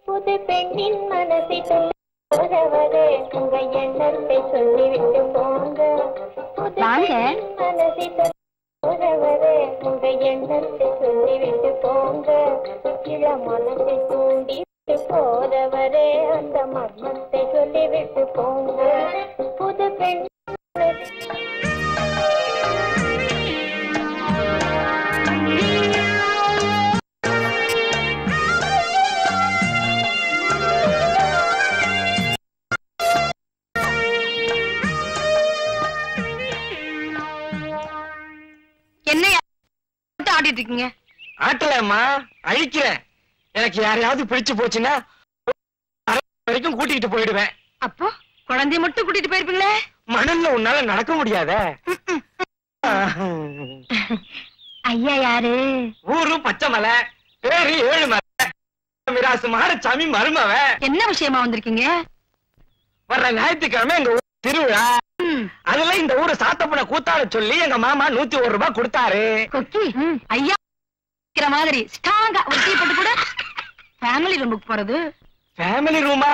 புது பெண்ணின் மனசை சொல்லவரே உங்க எண்ணத்தை சொல்லிவிட்டு போங்க. புது பெண்ணின் மனசை சொல்லவரே உங்க எண்ணத்தை சொல்லிவிட்டு போங்க. இள மனசை தூண்டிவிட்டு போறவரே அந்த மர்மத்தை சொல்லிவிட்டு போங்க. புது பெண் ஆட்டலம்மா, அழிக்கிறேன். எனக்கு யாரையாவது பிடிச்சு போச்சுன்னா வரைக்கும் கூட்டிட்டு போயிடுவேன். அப்போ குழந்தைய மட்டும் கூட்டிட்டு போயிருப்பீங்களே? மணல்ல உன்னால நடக்க முடியாத. ஐயா யாரு? ஊரு பச்சை மலை, பேரு ஏழு மலை, மிராசு மாரசாமி மருமவ. என்ன விஷயமா வந்திருக்கீங்க? வர்ற ஞாயிற்றுக்கிழமை எங்க ஊர் திருவிழா. அதுல இந்த ஊரு சாத்தப்பன கூத்தாட சொல்லி எங்க மாமா 101 ரூபாய் கொடுத்தாரு. கொக்கி ஐயா மாதிரி ஸ்ட்ராங்கா ஒரு டீ போட்டு கூட. ஃபேமிலி ரூமுக்கு போறது. ஃபேமிலி ரூமா?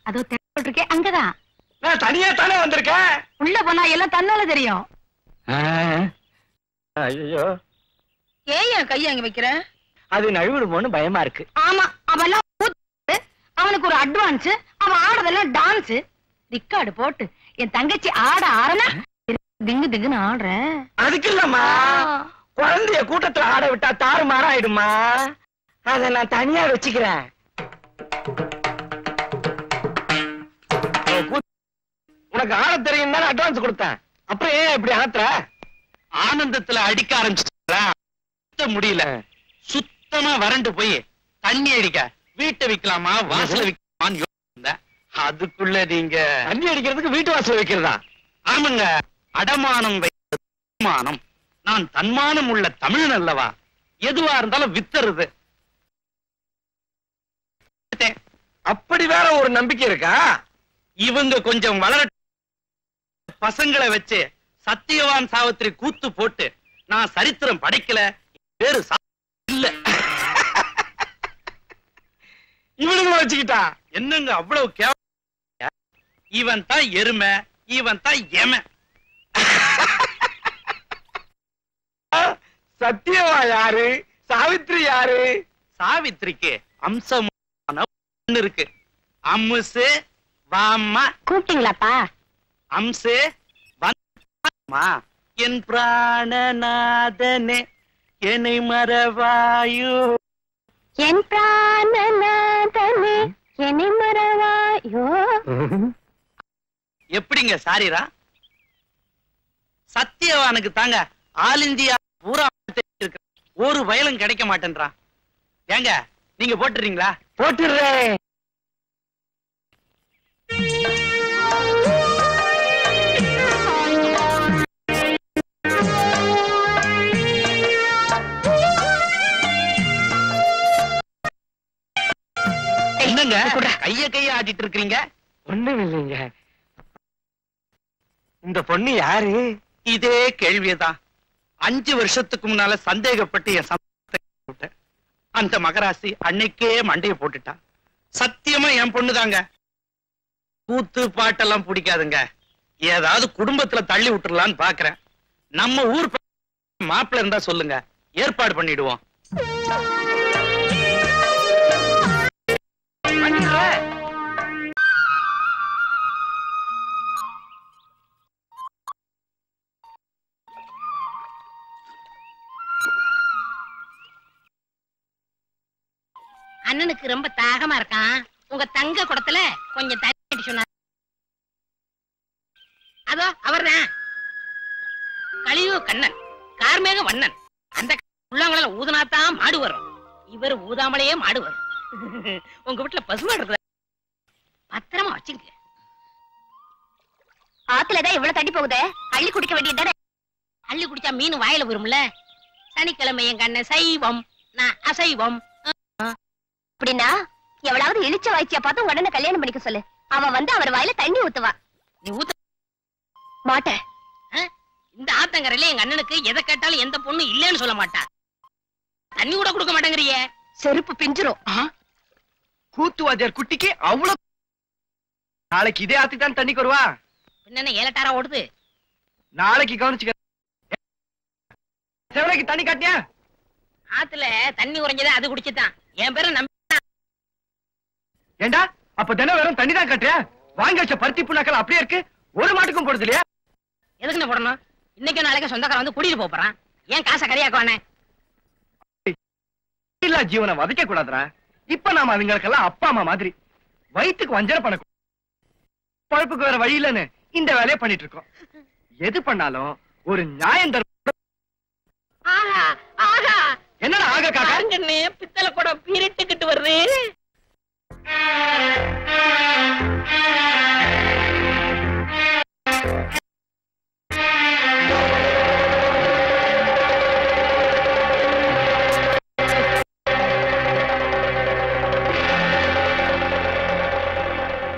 அதோ போட்டிருக்கேன், அங்கதான். நான் தனியா தானே வந்திருக்கேன். உள்ள போனா எல்லாம் தன்னால தெரியும். ஐயோ, ஏன் என் கைய அங்க வைக்கிற? அது நழுவிடுமோன்னு பயமா இருக்கு. ஆமா, அவெல்லாம் அவனுக்கு ஒரு அட்வான்ஸ். அவன் ஆடுறதெல்லாம் டான்ஸ். ரிக்கார்டு போட்டு என் தங்கச்சி ஆட ஆரம்பா திங்கு திங்குன்னு ஆடுற. அதுக்கு இல்லம்மா, குழந்தைய கூட்டத்துல ஆட விட்டா தாறுமாறா ஆயிடுமா. அத நான் தனியா வச்சுக்கிறேன். உனக்கு ஆட தெரியும் தானே அட்வான்ஸ் கொடுத்தேன். அப்புறம் ஏன் இப்படி ஆத்துற? ஆனந்தத்துல அடிக்க ஆரம்பிச்சு முடியல. சுத்தமா வறண்டு போய் தண்ணி அடிக்க வீட்டை வைக்கலாமா வாசல வைக்கலாமான்னு யோசிச்சேன். அதுக்குள்ள நீங்க தண்ணி அடிக்கிறதுக்கு வீட்டு வாசல் வைக்கிறதா? ஆமாங்க, அடமானம் வைமானம். நான் தன்மானம் உள்ள தமிழன் அல்லவா, எதுவா இருந்தாலும் வித்துறது. அப்படி வேற ஒரு நம்பிக்கை இருக்கா? இவங்க கொஞ்சம் வளர பசங்களை வச்சு சத்தியவான் சாவித்திரி கூத்து போட்டு நான் சரித்திரம் படைக்கல. வேறு இல்ல. இவனுங்க வச்சுக்கிட்டா என்னங்க அவ்வளவு கேவலம்? இவன் தான் எருமை, இவன் தான் எம. சத்தியவா யாரு? சாவித்திரி யாரு? சாவித்திரிக்கு அம்சமான இருக்கு. அம்முசு வாமா. கூப்பிட்டீங்களாப்பா? அம்சு வந்தமா. என் பிராணநாதனே என்னை மறவாயோ. என் பிராணநாதனே என்னை மறவாயோ. எப்படிங்க சாரிரா? சத்தியவானுக்கு தாங்க ஆல் இந்தியா பூரா இருக்கு, ஒரு வயலும் கிடைக்க மாட்டேன்றான். ஏங்க நீங்க போட்டுறீங்களா? போட்டுறேன். என்னங்க கைய ஆட்டிட்டு இருக்கீங்க? ஒண்ணும் இல்லைங்க. இந்த பொண்ணு யாரு? இதே கேள்வியதான் 5 வருஷத்துக்கு முன்னால சந்தேகப்பட்டு என் சந்தேகப்பட்டேன். அந்த மகராசி அன்னைக்கே மண்டைய போட்டுட்டா. சத்தியமா என் பொண்ணுதாங்க. கூத்து பாட்டெல்லாம் பிடிக்காதுங்க. ஏதாவது குடும்பத்துல தள்ளி விட்டுறலான்னு பாக்குறேன். நம்ம ஊர் மாப்பிள்ள இருந்தா சொல்லுங்க, ஏற்பாடு பண்ணிடுவோம். அண்ணனுக்கு ரொம்ப தாகமா இருக்கான். உங்க தங்க குடத்துல கொஞ்சம் தண்ணி சொன்னார். அதோ அவர்தான் கலியுக கண்ணன், கார்மேக வண்ணன். அந்த உள்ளவங்கள ஊதுனாத்தான் மாடு வரும். இவர் ஊதாமலேயே மாடு வரும். உங்க வீட்டுல பசுமாடு இருக்குதா? பத்திரமா வச்சுங்க. ஆத்துலதான் இவ்வளவு தண்ணி போகுது, அள்ளி குடிக்க வேண்டியது. அள்ளி குடிச்சா மீன் வாயில வரும்ல. சனிக்கிழமை எங்க அண்ணன் சைவம், நான் அசைவம். அப்படின்னா எவ்வளவு இழிச்ச வாய்ச்சியா பார்த்து உடனே கல்யாணம் பண்ணிக்க சொல்லு. அவன் வந்து அவர் வாயில தண்ணி ஊத்துவா. நீ ஊத்த மாட்டேன். இந்த ஆத்தங்கரையில எங்க அண்ணனுக்கு எதை கேட்டாலும் எந்த பொண்ணு இல்லன்னு சொல்ல மாட்டா. தண்ணி கூட கொடுக்க மாட்டேங்கிறியே. செருப்பு பிஞ்சிரும். கூத்துவாதியார் குட்டிக்கு அவ்வளவு நாளைக்கு இதே ஆத்துக்கு தான் தண்ணிக்கு வருவா. என்ன 7 ஓடுது. நாளைக்கு கவனிச்சுக்க. செவலைக்கு தண்ணி காட்டியா? ஆத்துல தண்ணி உறைஞ்சதே அது குடிச்சுதான். என் பேரை நம்பி. ஏண்டா அப்ப தினம் வெறும் தண்ணி தான் காட்டுறியா? வாங்கி வச்ச பருத்தி புண்ணாக்கள் அப்படியே இருக்கு, ஒரு மாட்டுக்கும் போடுது இல்லையா? எதுக்குன்னு போடணும்? இன்னைக்கு நாளைக்கு சொந்தக்காரன் வந்து கூட்டிட்டு போறான். ஏன் காசை கரையாக்குவானே? இல்ல ஜீவனை வதைக்க கூடாதுரா. இப்ப நாம அவங்களுக்கெல்லாம் அப்பா அம்மா மாதிரி. வயிற்றுக்கு வஞ்சனை பண்ண பழப்புக்கு வேற வழி இல்லன்னு இந்த வேலையை பண்ணிட்டு இருக்கோம். எது பண்ணாலும் ஒரு நியாயம் தரும். என்னடா ஆக காக்கா? பித்தளை கூட பீரிட்டுக்கிட்டு வருது.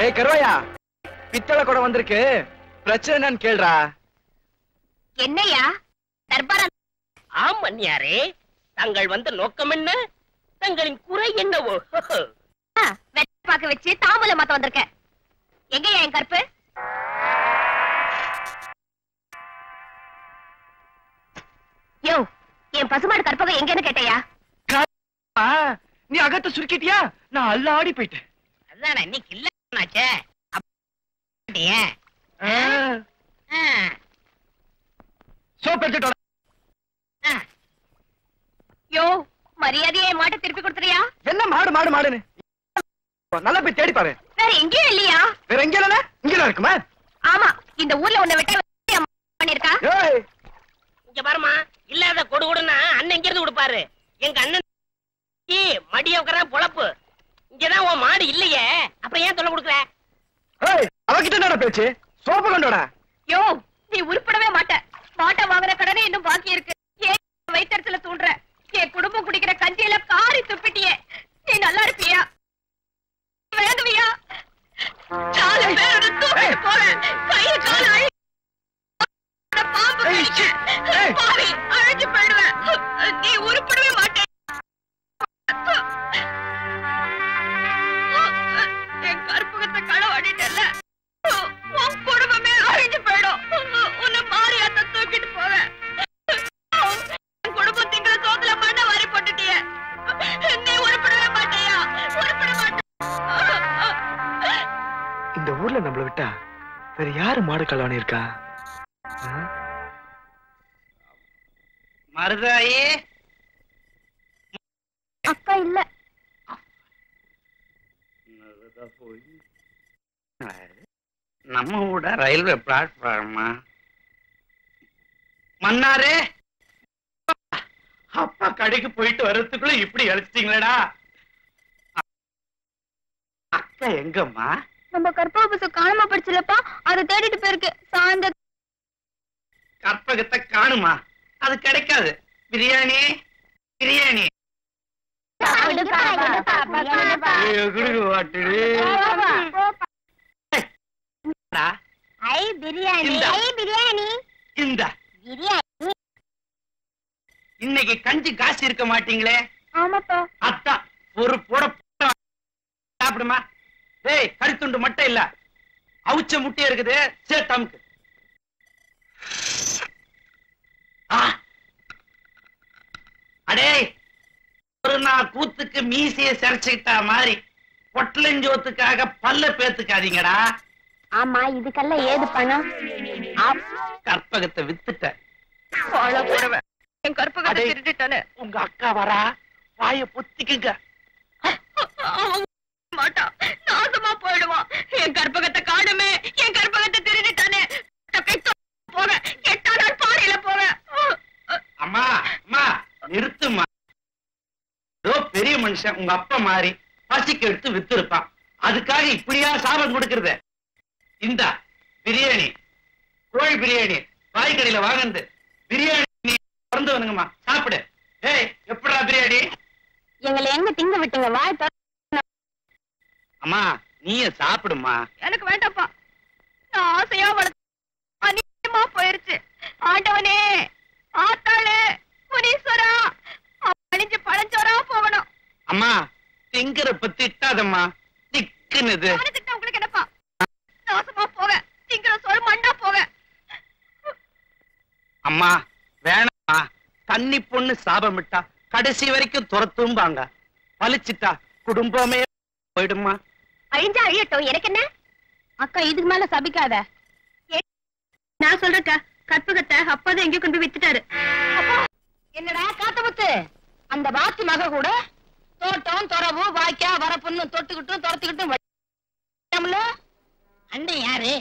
ஏய் கருவாயா, பித்தளை கூட வந்திருக்கு, பிரச்சனை என்னன்னு கேள்றா. என்னையா தர்பாரா? ஆமன்யாரே, தங்கள் வந்த நோக்கம் என்ன? தங்களின் குறை என்னவோ? வெட்டப்பாக்க வச்சு தாம்பூல மாத்த வந்திருக்க. எங்கயா என் கற்பு? யோ, என் பசுமாடு கற்பகம் எங்கன்னு கேட்டையா? நீ அகத்தை சுருக்கிட்டியா? நான் அல்லாடி போயிட்டேன். அதானே இன்னைக்கு இல்ல. சோப்பு யோ, மரியாதையை என் மாட்டை திருப்பி கொடுத்துறியா? என்ன மாடு மாடு மாடுன்னு நல்லா போய் தேடி பாரு. வேற எங்கேயும் இல்லையா? வேற எங்க இல்ல? இங்க இருக்குமா? ஆமா, இந்த ஊர்ல உன்னை விட்ட பண்ணிருக்கா? இங்க பாருமா, இல்லாத கொடு கொடுன்னா அண்ணன் இங்க இருந்து கொடுப்பாரு. எங்க அண்ணன் மடிய உட்கார பொழப்பு. இங்கதான் உன் மாடு இல்லையே, அப்புறம் ஏன் தொல்லை கொடுக்குற? அவகிட்ட என்னடா பேச்சு? சோப்பு கொண்டோடா. யோ, நீ உருப்படவே மாட்ட. மாட்டை வாங்குற கடனே இன்னும் பாக்கி இருக்கு. ஏன் வயிற்றுல தூண்டுற? என் குடும்பம் குடிக்கிற கஞ்சியில காரி துப்பிட்டியே. நீ நல்லா இருப்பியா? வேண்டுவியா? 4 பேரோட தூக்கிட்டு போறேன். கையை கால பாம்பு பாவி அழைச்சு போயிடுவேன். நீ உருப்படவே மாட்டேன். என் கற்பகத்தை களவாடிட்டல. உன் குடும்பமே அழிஞ்சு போயிடும். உன்னை மாறியாத்த தூக்கிட்டு போவேன். குடும்பம் திங்கிற சோத்துல மண்ணை வாரி போட்டுட்டிய. நீ உருப்படவே மாட்டியா? உருப்பட மாட்டேன். இந்த ஊர்ல நம்மள விட்டா வேற யாரு மாடு கலவாணி இருக்கா? மருதாயே அக்கா இல்ல. நம்ம கூட ரயில்வே பிளாட்ஃபார்மா? மன்னாரே, அப்பா கடைக்கு போயிட்டு வர்றதுக்குள்ள இப்படி அழைச்சிட்டீங்களடா. அக்கா எங்கம்மா? நம்ம கற்பக காணாம படிச்சலப்பா, அதை தேடிட்டு போயிருக்கு. சாயந்த கற்பகத்தை காணுமா? அது கிடைக்காது. பிரியாணி பிரியாணி இன்னைக்கு கஞ்சி காசு இருக்க மாட்டீங்களே? ஆமாப்பா. அதான் ஒரு போட சாப்பிடுமா. ஏய், கறித்துண்டு மட்டும் இல்ல, அவுச்ச முட்டையா இருக்குது, சேர்த்தமுக்கு. அடே, ஒரு நாள் கூத்துக்கு மீசைய சரிச்சுக்கிட்டா மாதிரி பொட்டலஞ்சோத்துக்காக பல்ல பேத்துக்காதீங்கடா. ஆமா, இதுக்கெல்லாம் ஏது பணம்? கற்பகத்தை வித்துட்ட. என் கற்பகத்தை திருட்டுட்டானே. உங்க அக்கா வரா, வாய பொத்திக்குங்க. மாட்டா, நாசமா போயிடுவான். என் கற்பகத்தை காணுமே, என் கற்பகத்தை திருடிட்டானே. போக கெட்டான பாறையில போக. அம்மா அம்மா நிறுத்துமா. ஏதோ பெரிய மனுஷன் உங்க அப்பா மாதிரி பசிக்கு எடுத்து வித்து இருப்பான். அதுக்காக இப்படியா சாபம் கொடுக்கறது? இந்த பிரியாணி, கோழி பிரியாணி வாய்க்கடையில வாங்கந்து பிரியாணி திறந்து வந்துங்கம்மா, சாப்பிடு. ஏய், எப்படா பிரியாணி? எங்களை எங்க திங்க விட்டுங்க? வாய் அம்மா நீயே சாப்பிடுமா. எனக்கு வேண்டாப்பா. நான் ஆசையா வளர்த்து அநியாயமா போயிருச்சு. ஆண்டவனே, ஆத்தாளு, புனீஸ்வரா, அழிஞ்சு பழஞ்சோரா போகணும். அம்மா திங்கிறப்ப திட்டாதம்மா, திக்குனது. திட்ட உங்களுக்கு என்னப்பா? நாசமா போக, திங்கிற சோறு மண்ணா போக. அம்மா வேணாம்மா, கன்னி பொண்ணு சாபமிட்டா கடைசி வரைக்கும் துரத்தும்பாங்க. பழிச்சிட்டா குடும்பமே போயிடுமா. அழிஞ்சா அழியட்டும், எனக்கு என்ன? அக்கா இதுக்கு மேல சபிக்காத. நான் சொல்றேக்கா, கற்பகத்தை அப்பாதான் எங்கேயோ கொண்டு போய் வித்துட்டாரு. என்னடா காத்தமுத்து, அந்த வாத்தி மக கூட தோட்டம் துறவு வாய்க்கா வரப்புன்னு தொட்டுக்கிட்டும் துரத்துக்கிட்டும் அண்ணன் யாரு?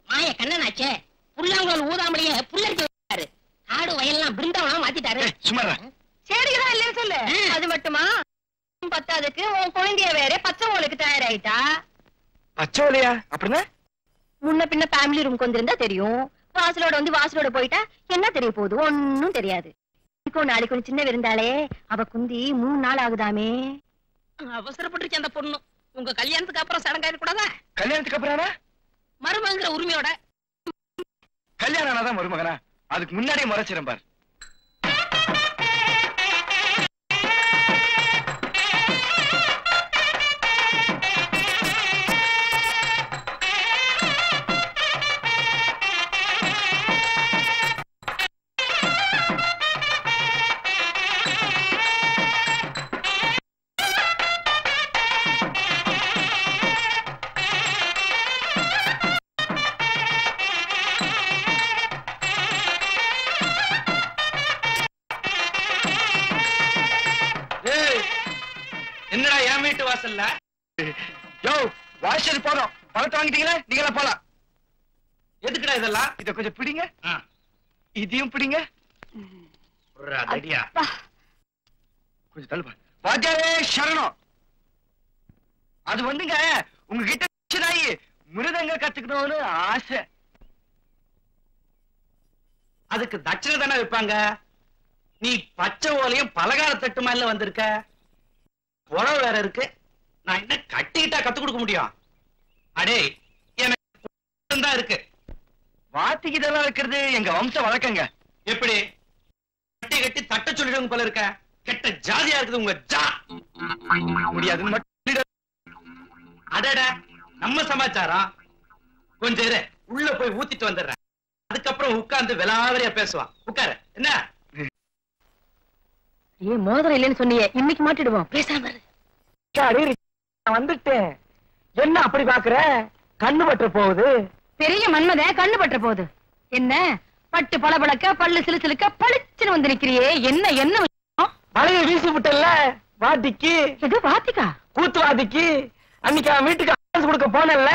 மாய கண்ணனாச்சே. புல்லாங்குழல் ஊதாமலையே புல்லரிக்க வச்சாரு. காடு வயல்லாம் பிருந்தாவனம் மாத்திட்டாரு. சும்மா சரிதான் இல்லைன்னு சொல்லு. அது மட்டுமா, பத்தாவதுக்கு உன் குழந்தைய வேற பச்சை ஓலுக்கு தயாராயிட்டா. பச்சை ஓலையா? அப்படின்னா முன்ன பின்ன ஃபேமிலி ரூம் வந்திருந்தா தெரியும். வாசலோட வந்து வாசலோட போயிட்டா என்ன தெரிய போகுது? ஒன்னும் தெரியாது. நாளைக்கு ஒரு சின்ன விருந்தாளே, அவ குந்தி 3 நாள் ஆகுதாமே. அவசரப்பட்டுருச்சு அந்த பொண்ணு. உங்க கல்யாணத்துக்கு அப்புறம் சடங்காயிரு கூடாதா? கல்யாணத்துக்கு அப்புறம் மருமங்கிற உரிமையோட. கல்யாணம் ஆனாதான் மருமகனா? அதுக்கு முன்னாடியே முறைச்சிரும் பார். என்னடா என் வீட்டு வாசல்ல? யோ, வாஷர் போறோம். பணத்தை வாங்கிட்டீங்களா? நீங்களா போலாம். எதுக்குடா இதெல்லாம்? இத கொஞ்சம் பிடிங்க. இதையும் பிடிங்க. கொஞ்சம் தள்ளுப்பா. வாத்தியாரே சரணம். அது வந்துங்க, உங்ககிட்ட மிருதங்க கத்துக்கணும்னு ஆசை. அதுக்கு தட்சணை தானே வைப்பாங்க. நீ பச்சை ஓலையும் பலகார தட்டு மேல வந்திருக்க. புடவை வேற இருக்கு. நான் என்ன கட்டிக்கிட்டா கத்து கொடுக்க முடியும்? அடே, எனக்கு தான் இருக்கு. வாத்திக்கு இதெல்லாம் வைக்கிறது எங்க வம்ச வழக்கங்க. எப்படி கட்டி கட்டி தட்ட சொல்லிடுங்க போல இருக்க. கெட்ட ஜாதியா இருக்குது உங்க ஜா. முடியாதுன்னு மட்டும் அடடா, நம்ம சமாச்சாரம். கொஞ்சம் இரு, உள்ள போய் ஊத்திட்டு வந்துடுறேன். அதுக்கப்புறம் உட்கார்ந்து விலாவரியா பேசுவான். உட்காரு. என்ன மோதிரம் இல்லைன்னு சொன்னியே, இன்னைக்கு மாட்டிடுவோம். பேசாம வந்துட்டேன். என்ன அப்படி பாக்குற? கண்ணு பற்ற போகுது. பெரிய மன்மத கண்ணு பற்ற போகுது. என்ன பட்டு பளபளக்க பல்லு சிலு சிலுக்க பளிச்சுன்னு வந்து நிக்கிறியே, என்ன என்ன மழைய வீசி விட்டல வாத்திக்கு. எது வாத்திக்கா? கூத்து வாத்திக்கு. அன்னைக்கு அவன் வீட்டுக்கு அட்வான்ஸ் கொடுக்க போனல,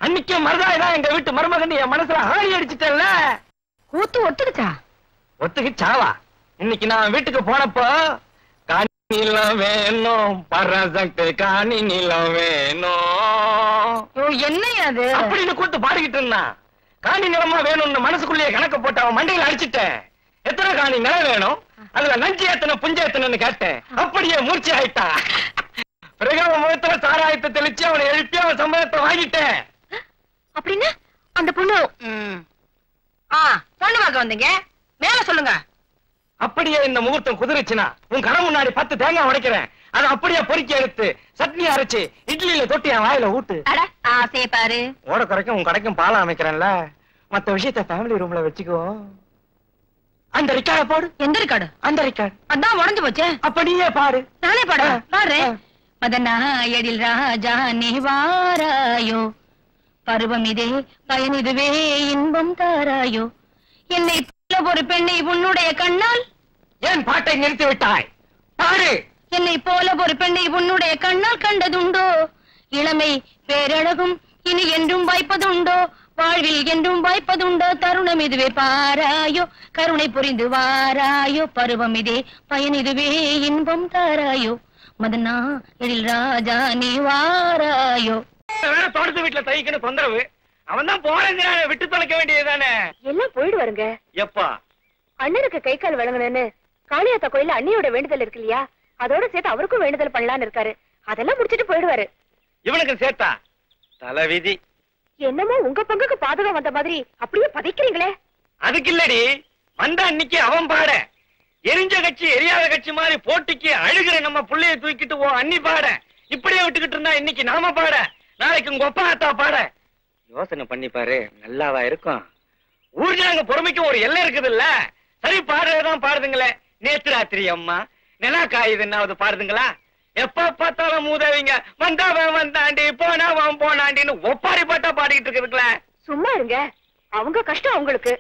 அன்னைக்கு மருதாயிதான் எங்க வீட்டு மருமகன் என் மனசுல ஆணி அடிச்சுட்டல. கூத்து ஒத்துக்குச்சா? ஒத்துக்குச்சாவா? இன்னைக்கு நான் வீட்டுக்கு போனப்போ காணி நிலம் வேணும், பரசக்தி காணி நிலம் வேணும் என்ன அது அப்படின்னு கூத்து பாடிக்கிட்டு இருந்தான். காணி நிலமா வேணும்னு மனசுக்குள்ளேயே கணக்கு போட்டு அவன் மண்டையில அடிச்சுட்டேன். எத்தனை காணி நிலம் வேணும், அதுல நஞ்சு எத்தனை புஞ்ச எத்தனைன்னு கேட்டேன். அப்படியே மூர்ச்சி ஆயிட்டான். பிறகு அவன் முகத்துல சாராயத்தை தெளிச்சு அவனை எழுப்பி அவன் சம்பளத்தை வாங்கிட்டேன். அப்படின்னு அந்த பொண்ணு பொண்ணு பார்க்க வந்தீங்க, மேல சொல்லுங்க. அப்படியே இந்த முகூர்த்தம் குதிரைச்சுனா உன் கடை முன்னாடி 10 தேங்காய் உடைக்கிறேன். அதை அப்படியே பொறுக்கி எடுத்து சட்னி அரைச்சு இட்லியில தொட்டி என் வாயில ஊட்டு. ஆசைய பாரு. ஓட குறைக்கும் உன் கடைக்கும் பாலம் அமைக்கிறேன்ல, மத்த விஷயத்த ஃபேமிலி ரூம்ல வச்சுக்கோ. அந்த ரிக்கார்ட போடு. எந்த ரிக்கார்டு? அந்த ரிக்கார்டு. அதான் உடஞ்சு போச்சே. அப்ப நீயே பாடு. நானே பாடு. பாரு. மதனாயடில் ராஜா நீ வாராயோ, பருவம் இதே பயன் இதுவே இன்பம் தாராயோ, என்னை ஒரு பெண்ணை உன்னுடைய கண்ணால். ஏன் பாட்டை நிறுத்தி விட்டாய்? பாடு. என்னை போல ஒரு பெண்ணை உன்னுடைய கண்ணால் கண்டதுண்டோ, இளமை பேரழகும் இனி என்றும் வாய்ப்பதுண்டோ, வாழ்வில் என்றும் வாய்ப்பதுண்டோ, தருணம் இதுவே பாராயோ, கருணை புரிந்து வாராயோ, பருவம் இதே பயன் இதுவே இன்பம் தாராயோ, மதனா எழில் ராஜா நீ வாராயோ. வேற தோட்டத்து வீட்டுல தைக்கணும் தொந்தரவு. அவன் தான் போறேங்கிறான, விட்டு தொலைக்க வேண்டியதுதானே. எல்லாம் போயிடுவாருங்க. எப்பா அண்ணனுக்கு கை கால் வழங்கணும்னு காளியாத்தா கோயில்ல அண்ணியோட வேண்டுதல் இருக்கு இல்லையா, அதோட சேர்த்து அவருக்கும் வேண்டுதல் பண்ணலான்னு இருக்காரு. அதெல்லாம் முடிச்சிட்டு போயிடுவாரு. இவனுக்கு சேர்த்தா தலைவிதி. என்னமோ உங்க பங்குக்கு பாதகம் வந்த மாதிரி அப்படியே பதைக்கிறீங்களே. அதுக்கு இல்லடி, வந்த அன்னைக்கு அவன் பாட, எரிஞ்ச கட்சி எரியாத கட்சி மாதிரி போட்டிக்கு அழுகிற நம்ம புள்ளைய தூக்கிட்டு ஓ அண்ணி பாட, இப்படியே விட்டுக்கிட்டு இருந்தா இன்னைக்கு நாம பாட, நாளைக்கு உங்க ஒப்பா அத்தா பாட. யோசனை பண்ணி பாரு, நல்லாவா இருக்கும்? ஊர்ஜனங்க பொறுமைக்கு ஒரு எல்லை இருக்குது இல்ல. சரி பாடுறதுதான் பாடுதுங்களே. நேத்து ராத்திரி அம்மா நிலா காயுது என்னாவது பாடுதுங்களா? எப்ப பார்த்தாலும் மூதவிங்க வந்தாவன் வந்தாண்டி போனாவன் போனாண்டின்னு ஒப்பாரி பாட்டா பாடிக்கிட்டு இருக்குதுங்களே. சும்மா இருங்க, அவங்க கஷ்டம் அவங்களுக்கு.